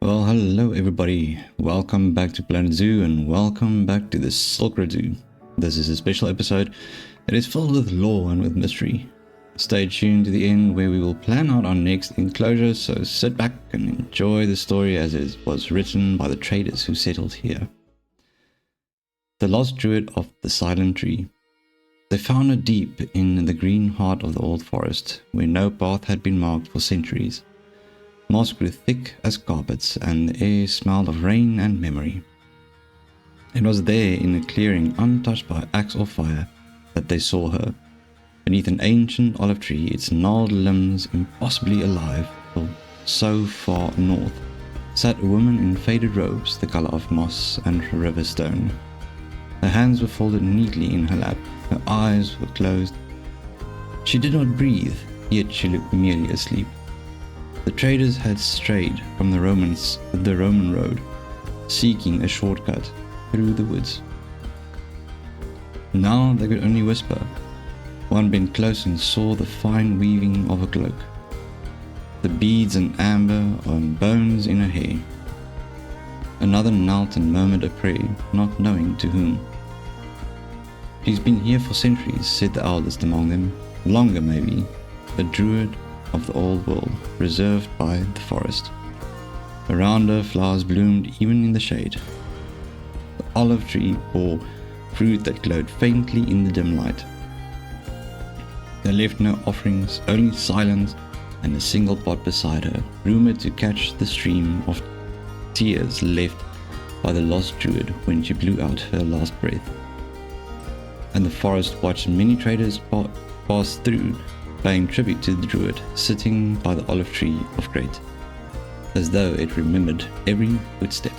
Well, hello everybody. Welcome back to Planet Zoo and welcome back to the Silk Road Zoo. This is a special episode that is filled with lore and with mystery. Stay tuned to the end where we will plan out our next enclosure, so sit back and enjoy the story as it was written by the traders who settled here. The lost druid of the silent tree. They found her deep in the green heart of the old forest, where no path had been marked for centuries. Moss grew thick as carpets, and the air smelled of rain and memory. It was there in a clearing untouched by axe or fire that they saw her. Beneath an ancient olive tree, its gnarled limbs impossibly alive, so far north, sat a woman in faded robes the color of moss and river stone. Her hands were folded neatly in her lap, her eyes were closed. She did not breathe, yet she looked merely asleep. The traders had strayed from the Roman road, seeking a shortcut through the woods. Now they could only whisper. One bent close and saw the fine weaving of a cloak, the beads and amber on bones in her hair. Another knelt and murmured a prayer, not knowing to whom. "She's been here for centuries," said the eldest among them. "Longer, maybe. A druid of the old world, reserved by the forest." Around her, flowers bloomed even in the shade. The olive tree bore fruit that glowed faintly in the dim light. They left no offerings, only silence and a single pot beside her, rumored to catch the stream of tears left by the lost druid when she blew out her last breath. And the forest watched many traders pass through, paying tribute to the druid, sitting by the olive tree of great, as though it remembered every footstep.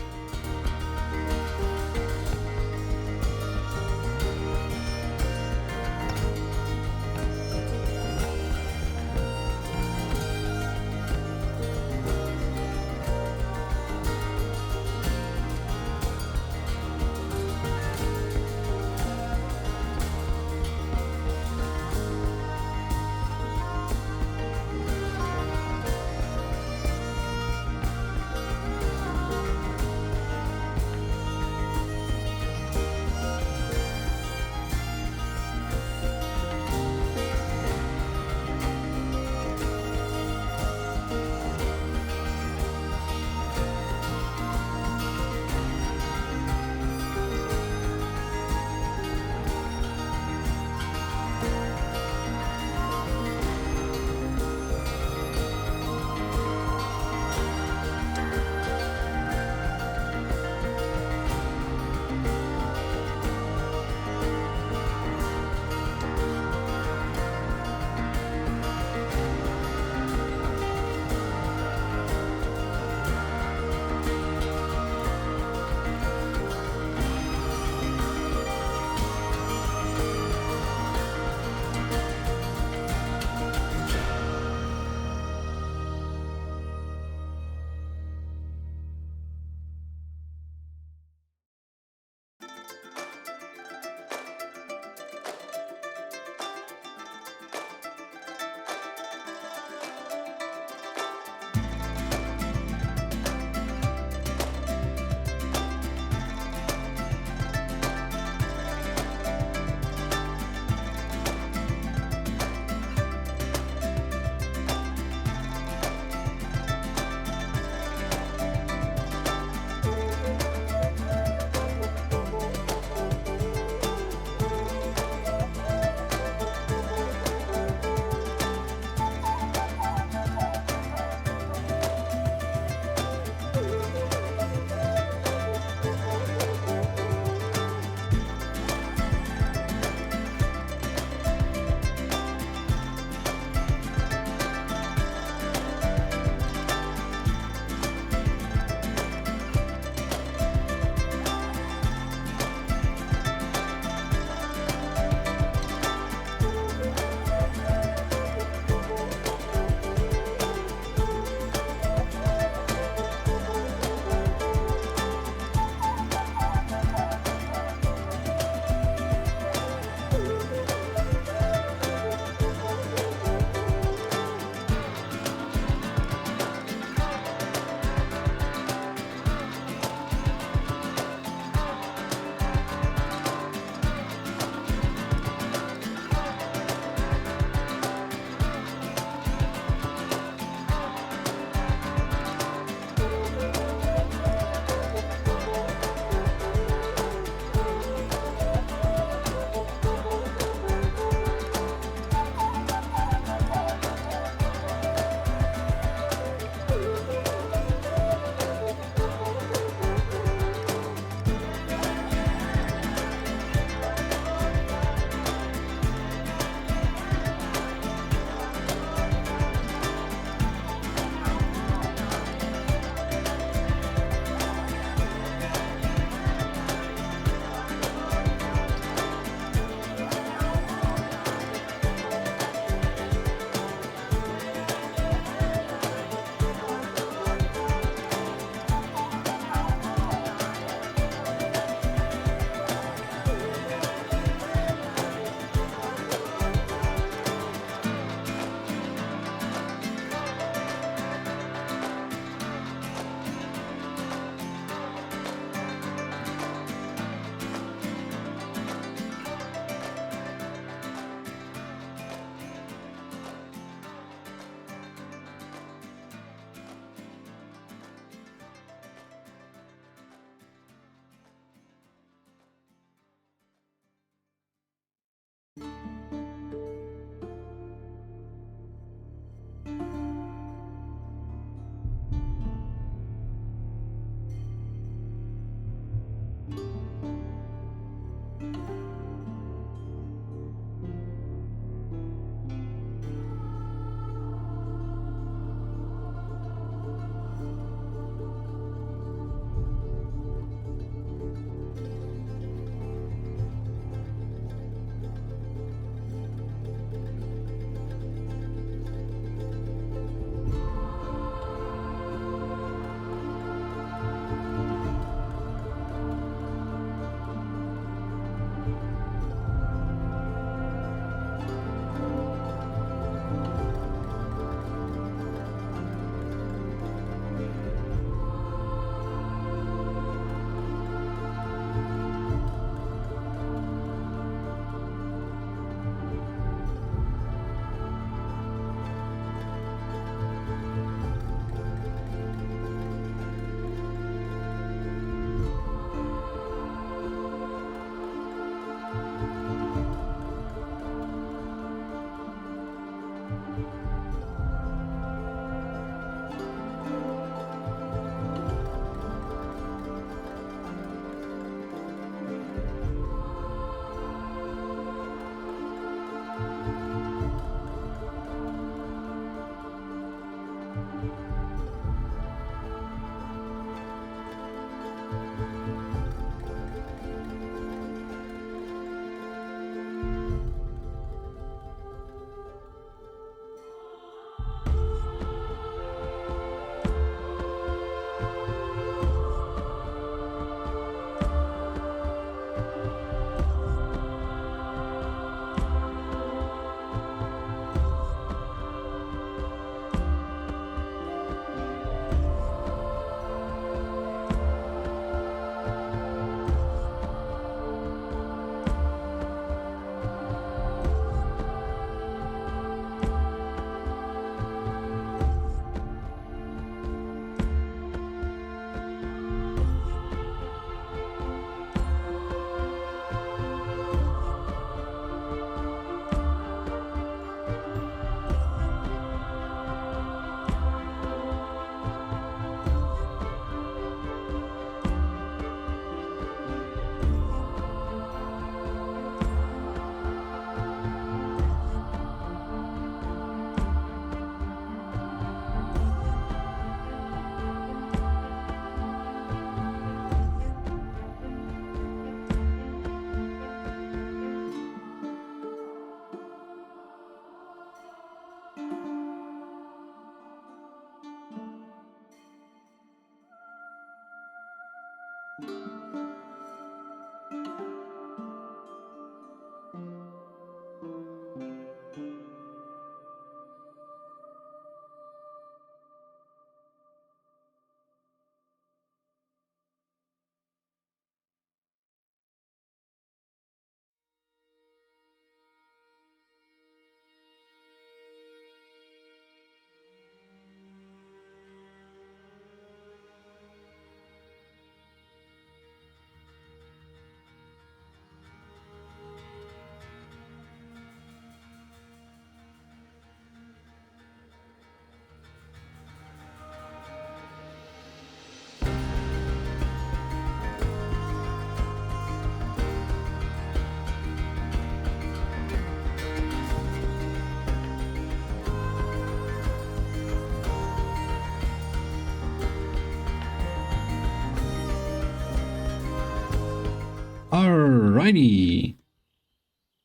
Alrighty.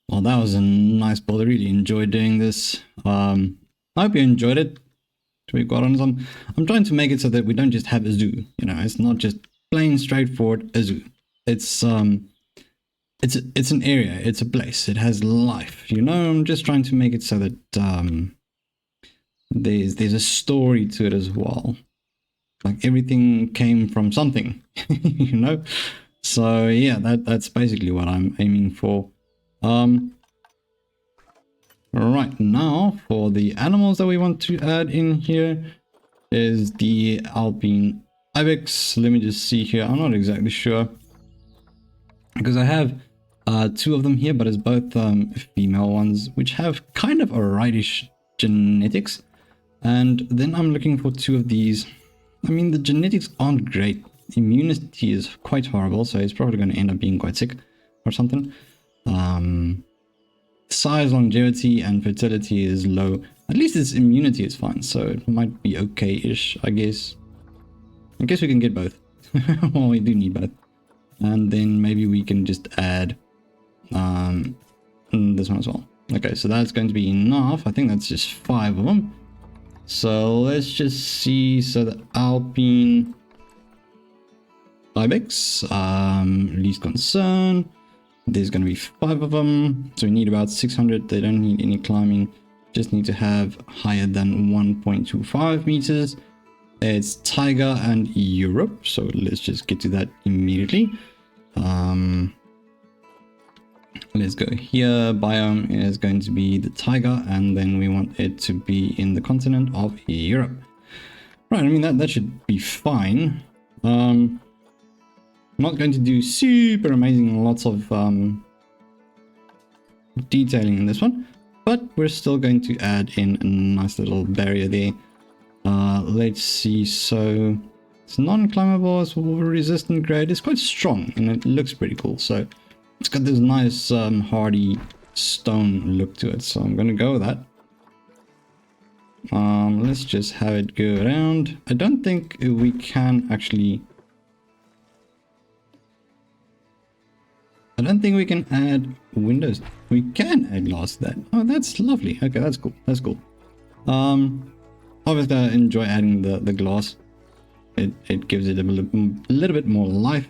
Well, that was a nice build. I really enjoyed doing this. I hope you enjoyed it. To be quite honest, I'm trying to make it so that we don't just have a zoo. You know, it's not just plain straightforward a zoo. It's an area. It's a place. It has life. You know, I'm just trying to make it so that there's a story to it as well. Like everything came from something. You know. So yeah, that's basically what I'm aiming for. Right now, for the animals that we want to add in here is the ALPINE IBEX. Let me just see here. I'm not exactly sure because I have two of them here, but it's both female ones, which have kind of a rightish genetics. And then I'm looking for two of these. I mean, the genetics aren't great. Immunity is quite horrible, so it's probably going to end up being quite sick or something. Size, longevity, and fertility is low. At least its immunity is fine, so it might be okay-ish, I guess. I guess we can get both. Well, we do need both. And then maybe we can just add this one as well. Okay, so that's going to be enough. I think that's just 5 of them. So let's just see. So the ALPINE IBEX, least concern. There's going to be 5 of them, so we need about 600. They don't need any climbing, just need to have higher than 1.25 meters. It's Tiger and Europe, so let's just get to that immediately. Let's go here. Biome is going to be the Tiger, and then we want it to be in the continent of Europe. Right, I mean that should be fine. I'm not going to do super amazing lots of detailing in this one, but we're still going to add in a nice little barrier there. Let's see. So it's non-climbable, it's resistant grade. It's quite strong and it looks pretty cool. So it's got this nice hardy stone look to it. So I'm going to go with that. Let's just have it go around. I don't think we can actually... I don't think we can add windows. We can add glass to that. Oh, that's lovely. Okay, that's cool. That's cool. Obviously, I enjoy adding the glass. It gives it a little bit more life.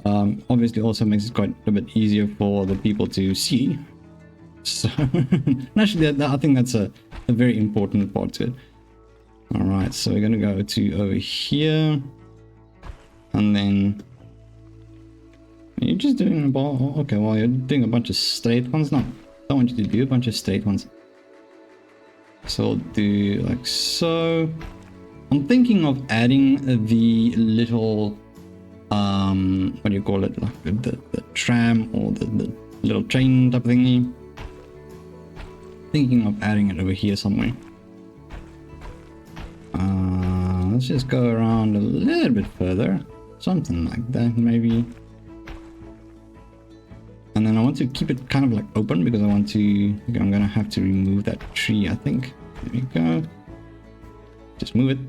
Obviously, also makes it quite a bit easier for the people to see. So, actually, I think that's a very important part to it. All right, so we're gonna go to over here, and then. You're just doing a ball. Okay, well, you're doing a bunch of straight ones. No, I don't want you to do a bunch of straight ones. So I'll do like so. I'm thinking of adding the little, what do you call it? Like the tram or the little train type thingy. Thinking of adding it over here somewhere. Let's just go around a little bit further. Something like that, maybe. And then I want to keep it kind of like open because I want to, I'm gonna have to remove that tree, I think. There we go. Just move it.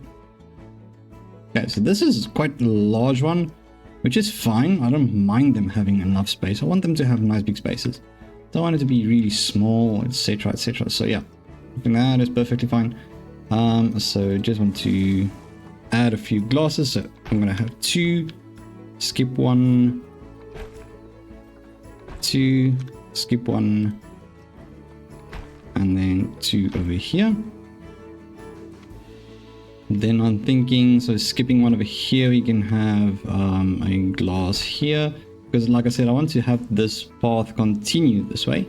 Okay, so this is quite a large one, which is fine. I don't mind them having enough space. I want them to have nice big spaces. Don't want it to be really small, etc, etc. So yeah, I think that is perfectly fine. So just want to add a few glasses. So I'm gonna have 2, skip 1, 2, skip 1, and then 2 over here. Then I'm thinking, so skipping 1 over here, we can have a glass here, because like I said, I want to have this path continue this way.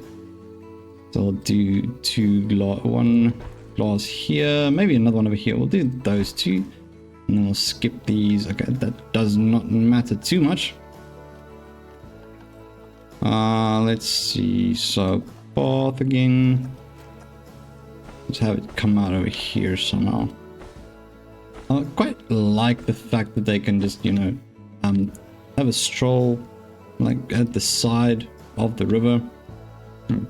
So I'll do 1 glass here, maybe another one over here. We'll do those 2, and then we'll skip these. Okay, that does not matter too much. Let's see, so path again. Let's have it come out over here somehow. I quite like the fact that they can just, you know, have a stroll like at the side of the river.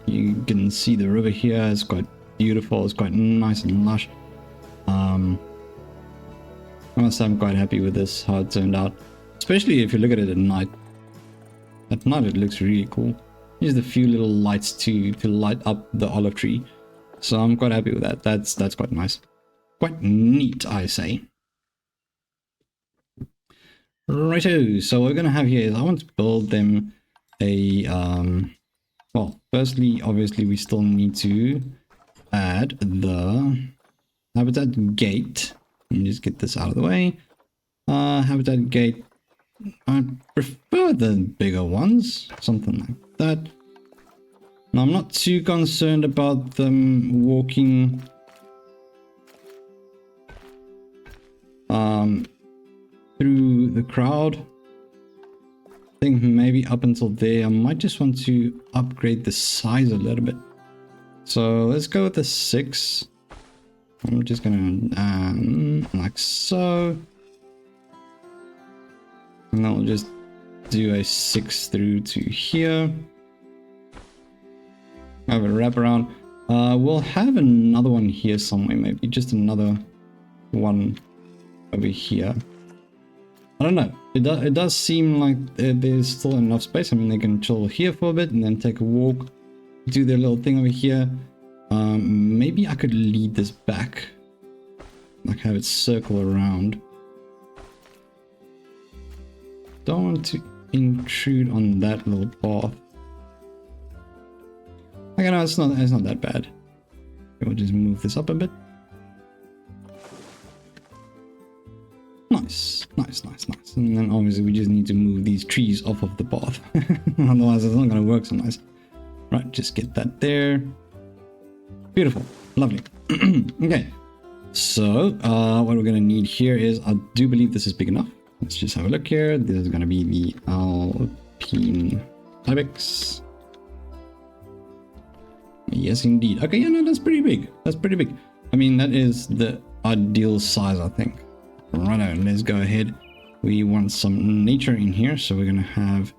You can see the river here. It's quite beautiful. It's quite nice and lush. I must say I'm quite happy with this, how it turned out, especially if you look at it at night. at night it looks really cool. Just a few little lights to light up the olive tree. So I'm quite happy with that. That's quite nice. Quite neat, I say. Righto, so what we're going to have here is I want to build them a, well, firstly, obviously we still need to add the habitat gate. Let me just get this out of the way. Habitat gate, I prefer the bigger ones, something like that. Now, I'm not too concerned about them walking through the crowd. I think maybe up until there, I might just want to upgrade the size a little bit. So let's go with the 6. I'm just gonna like so, and then I'll just do a 6 through to here. Have a wraparound. We'll have another one here somewhere, maybe just another one over here. I don't know. It does seem like there's still enough space. I mean, they can chill here for a bit and then take a walk, do their little thing over here. Maybe I could lead this back, like have it circle around. Don't want to intrude on that little path. Okay, no, it's not that bad. We'll just move this up a bit. Nice. And then obviously we just need to move these trees off of the path. Otherwise it's not going to work so nice. Right, just get that there. Beautiful. Lovely. Okay. So, what we're going to need here is, I do believe this is big enough. Let's just have a look here. This is going to be the ALPINE IBEX. Yes, indeed. Okay, yeah, no, that's pretty big. That's pretty big. I mean, that is the ideal size, I think. Righto, let's go ahead. We want some nature in here, so we're going to have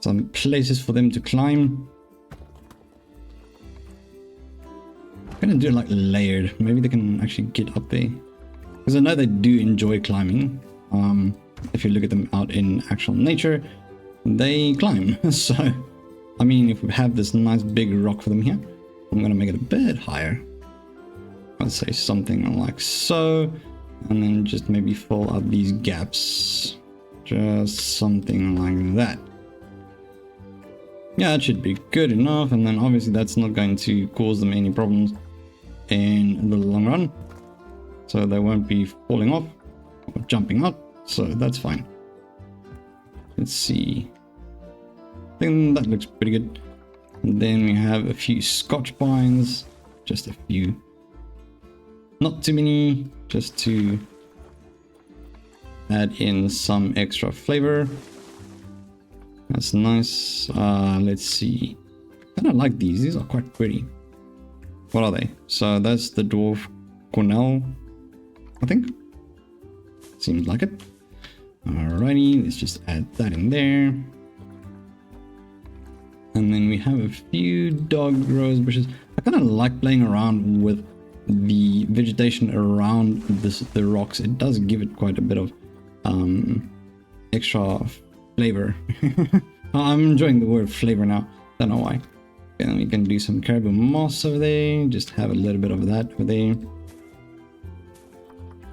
some places for them to climb. I'm going to do it like layered. Maybe they can actually get up there, because I know they do enjoy climbing. If you look at them out in actual nature, they climb. So, I mean, if we have this nice big rock for them here, I'm going to make it a bit higher. I'd say something like so. And then just maybe fill out these gaps. Just something like that. Yeah, that should be good enough. And then obviously that's not going to cause them any problems in the long run. So they won't be falling off or jumping out. So that's fine. Let's see. I think that looks pretty good. And then we have a few Scotch pines. Just a few. Not too many, just to add in some extra flavor. That's nice. Let's see. I don't like these. These are quite pretty. What are they? So that's the dwarf Cornell, I think. Seems like it. Alrighty, let's just add that in there. And then we have a few dog rose bushes. I kind of like playing around with the vegetation around the rocks. It does give it quite a bit of extra flavor. I'm enjoying the word flavor now. Don't know why. And then we can do some caribou moss over there. Just have a little bit of that over there.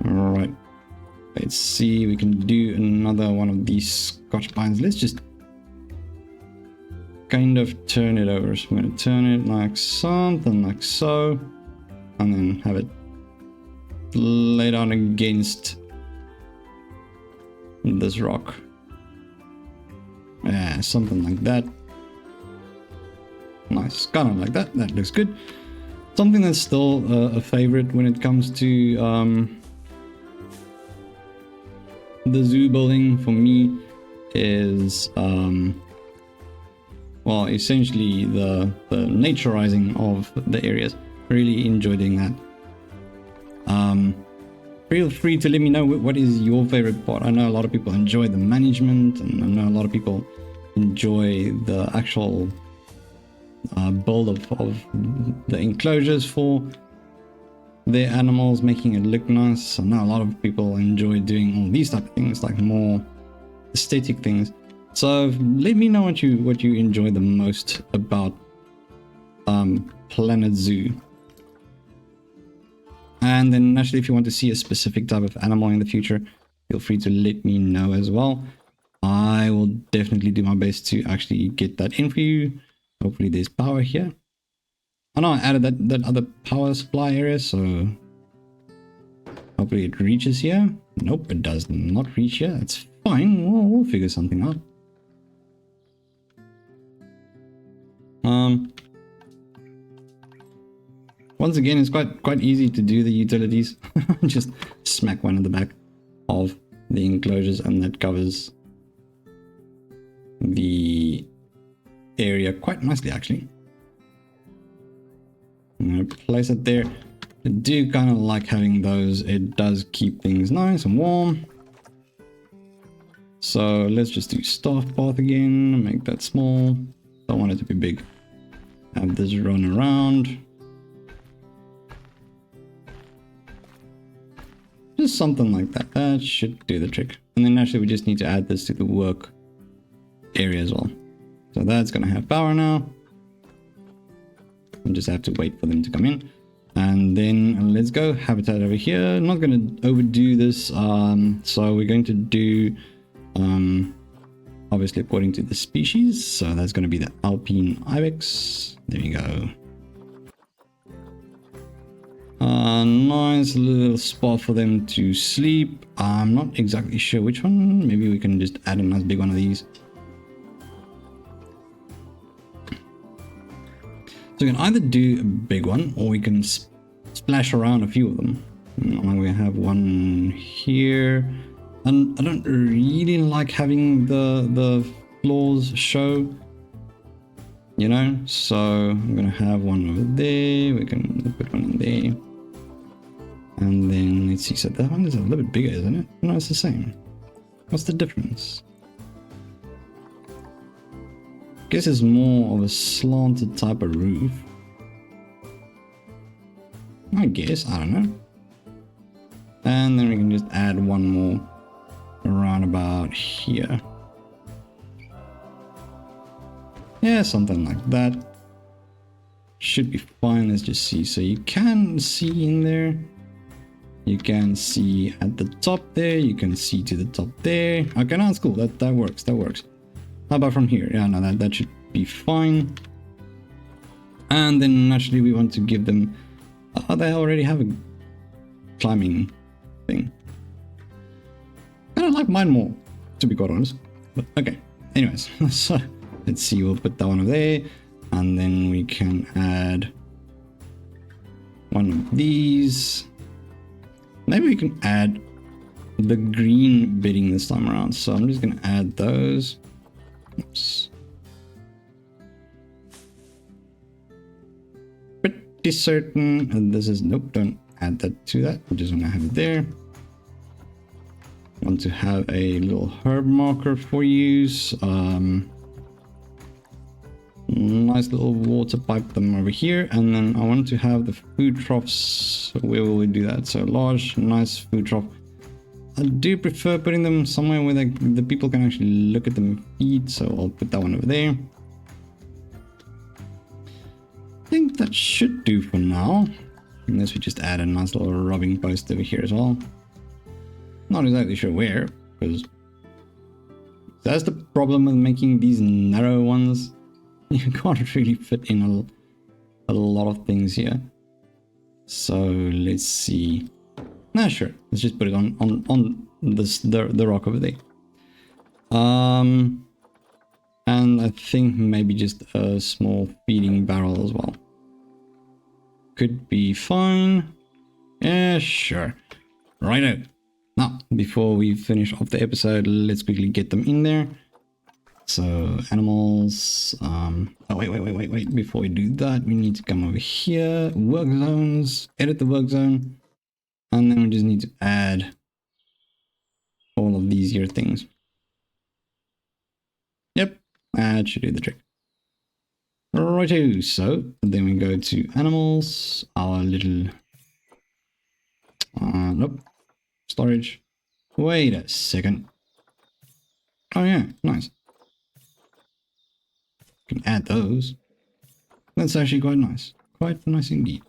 Alright. Let's see. We can do another one of these Scotch pines. Let's just kind of turn it over. So I'm going to turn it like something like so. And then have it lay down against this rock. Yeah, something like that. Nice, kind of like that. That looks good. Something that's still a favorite when it comes to the zoo building for me is well, essentially the naturizing of the areas. Really enjoy doing that. Feel free to let me know what is your favorite part. I know a lot of people enjoy the management, and I know a lot of people enjoy the actual build of the enclosures for their animals, making it look nice. I know a lot of people enjoy doing all these type of things, like more aesthetic things. So let me know what you enjoy the most about Planet Zoo. And then naturally, if you want to see a specific type of animal in the future, feel free to let me know as well. I will definitely do my best to actually get that in for you. Hopefully there's power here. I know I added that other power supply area, so hopefully it reaches here. Nope, it does not reach here. It's fine. We'll figure something out. Once again, it's quite easy to do the utilities. Just smack one in the back of the enclosures, and that covers the area quite nicely, actually. I'm gonna place it there. I do kind of like having those. It does keep things nice and warm. So let's just do staff path again. Make that small. Don't want it to be big. Have this run around. Just something like that. That should do the trick. And then actually we just need to add this to the work area as well. So that's going to have power now. We'll just have to wait for them to come in. And then let's go habitat over here. I'm not going to overdo this. So we're going to do obviously according to the species. So that's going to be the ALPINE IBEX. There you go. Nice little spot for them to sleep. I'm not exactly sure which one. Maybe we can just add a nice big one of these. So we can either do a big one, or we can splash around a few of them. We have one here, and I don't really like having the floors show, you know. So I'm gonna have one over there. We can put one in there. And then let's see, so that one is a little bit bigger, isn't it? No, it's the same. What's the difference? I guess it's more of a slanted type of roof. I guess, I don't know. And then we can just add one more around about here. Yeah, something like that. Should be fine, let's just see. So you can see in there. You can see at the top there, you can see to the top there. Okay, no, that's cool. That works. That works. How about from here? Yeah, no, that should be fine. And then naturally we want to give them. Oh, they already have a climbing thing. I don't like mine more, to be quite honest. But okay. Anyways, so let's see. We'll put that one over there, and then we can add one of these. Maybe we can add the green bedding this time around. So I'm just going to add those. Oops. Pretty certain this is, nope, don't add that to that. I just want to have it there. Want to have a little herb marker for use. Nice little water pipe them over here, and then I want to have the food troughs. Where will we do that? So large, nice food trough. I do prefer putting them somewhere where the people can actually look at them and eat, so I'll put that one over there. I think that should do for now, unless we just add a nice little rubbing post over here as well. Not exactly sure where, because that's the problem with making these narrow ones. You can't really fit in a lot of things here. So let's see. Nah, sure. Let's just put it on this the rock over there. And I think maybe just a small feeding barrel as well. Could be fine. Yeah, sure. Righto. Now, before we finish off the episode, let's quickly get them in there. So animals, oh wait, before we do that, we need to come over here, work zones, edit the work zone, and then we just need to add all of these here things. Yep, that should do the trick. Righto, so then we go to animals, our little, nope, storage. Wait a second. Oh yeah, nice. can add those. That's actually quite nice. Quite nice indeed.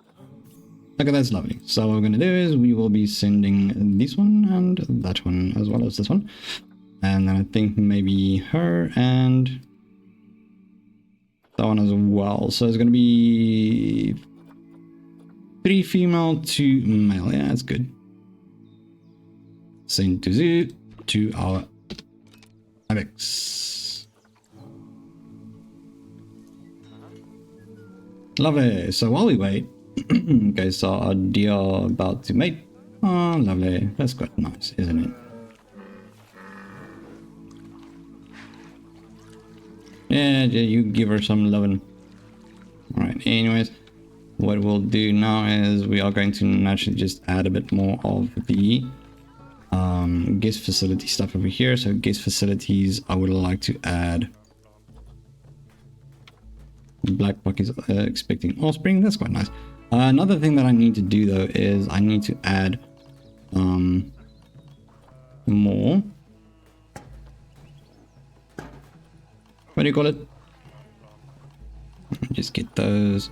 Okay, that's lovely. So what we're going to do is we will be sending this one and that one as well as this one. And then I think maybe her and that one as well. So it's going to be 3 female, 2 male. Yeah, that's good. Send to zoo to our IBEX. Lovely. So while we wait, okay, so our deer are about to mate. Oh, lovely. That's quite nice, isn't it? Yeah, you give her some loving. Alright, anyways, what we'll do now is we are going to naturally just add a bit more of the guest facility stuff over here. So guest facilities, I would like to add black buck is expecting offspring. That's quite nice. Another thing that I need to do though is I need to add more, what do you call it? Just get those.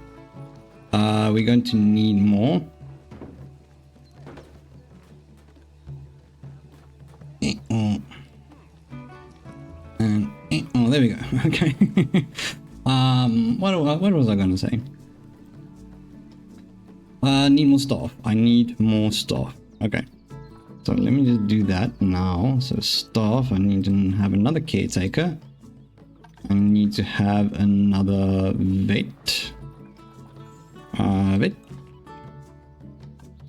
We're going to need more. And oh, there we go. Okay. What was I going to say? Need more staff. I need more staff. Okay. So let me just do that now. So staff, I need to have another caretaker. I need to have another vet. Vet.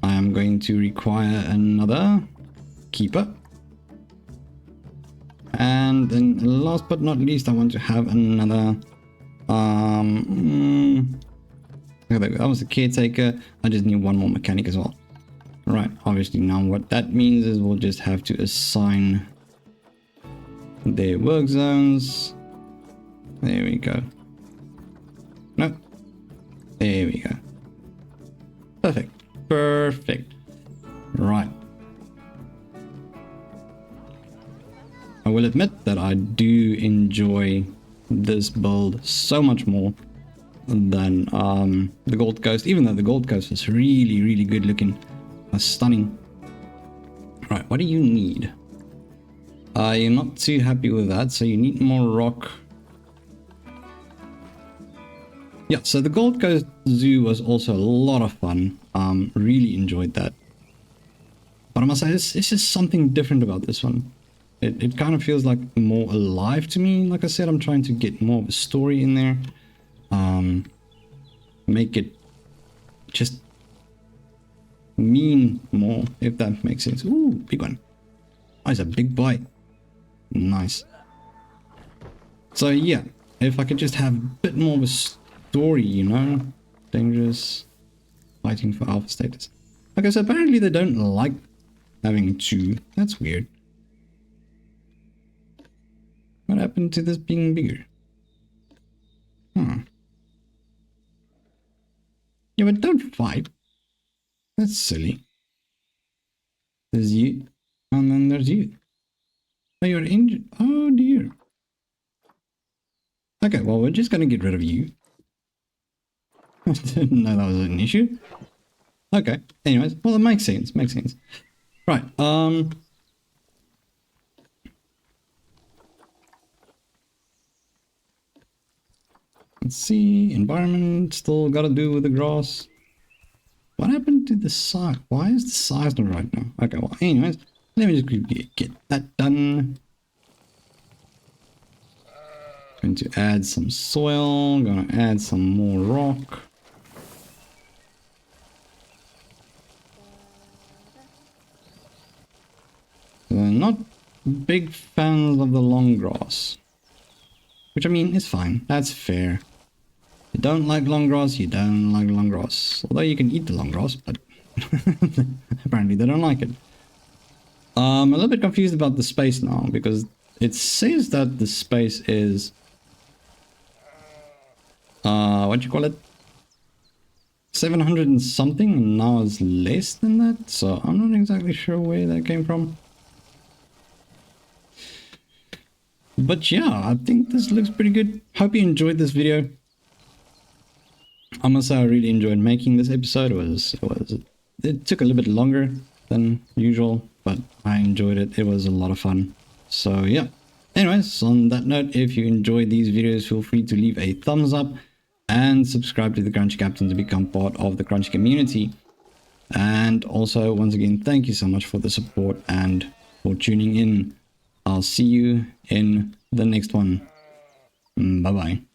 I am going to require another keeper. And then last but not least, I want to have another that was the caretaker. I just need one more mechanic as well. Right, obviously now what that means is we'll just have to assign their work zones. There we go. No. There we go. Perfect. Perfect. Right. I will admit that I do enjoy this build so much more than the Gold Coast, even though the Gold Coast is really, really good looking. Stunning. Right, what do you need? You're not too happy with that, so you need more rock. Yeah, so the Gold Coast Zoo was also a lot of fun. Really enjoyed that. But I must say, it's just something different about this one. It kind of feels like more alive to me. Like I said, I'm trying to get more of a story in there. Make it just mean more, if that makes sense. Ooh, big one. Oh, it's a big bite. Nice. So yeah, if I could just have a bit more of a story, you know. Dangerous. Fighting for alpha status. Okay, so apparently they don't like having 2. That's weird. What happened to this being bigger? Yeah, but don't fight. That's silly. There's you, and then there's you. Oh, you're injured. Oh dear. Okay, well, we're just gonna get rid of you. I didn't know that was an issue. Okay, anyways, well, it makes sense, makes sense. Right, let's see, environment, still gotta do with the grass. What happened to the size? Why is the size not right now? Okay, well, anyways, let me just get that done. Going to add some soil, gonna add some more rock. They're not big fans of the long grass. Which, I mean, is fine. That's fair. You don't like long grass, you don't like long grass. Although you can eat the long grass, but apparently they don't like it. I'm a little bit confused about the space now, because it says that the space is... what do you call it? 700 and something, and now it's less than that, so I'm not exactly sure where that came from. But yeah, I think this looks pretty good. Hope you enjoyed this video. I must say I really enjoyed making this episode. It took a little bit longer than usual, but I enjoyed it. It was a lot of fun. So yeah. Anyways, on that note, if you enjoyed these videos, feel free to leave a thumbs up and subscribe to the Crunchy Captain to become part of the Crunchy community. And also, once again, thank you so much for the support and for tuning in. I'll see you in the next one. Bye bye.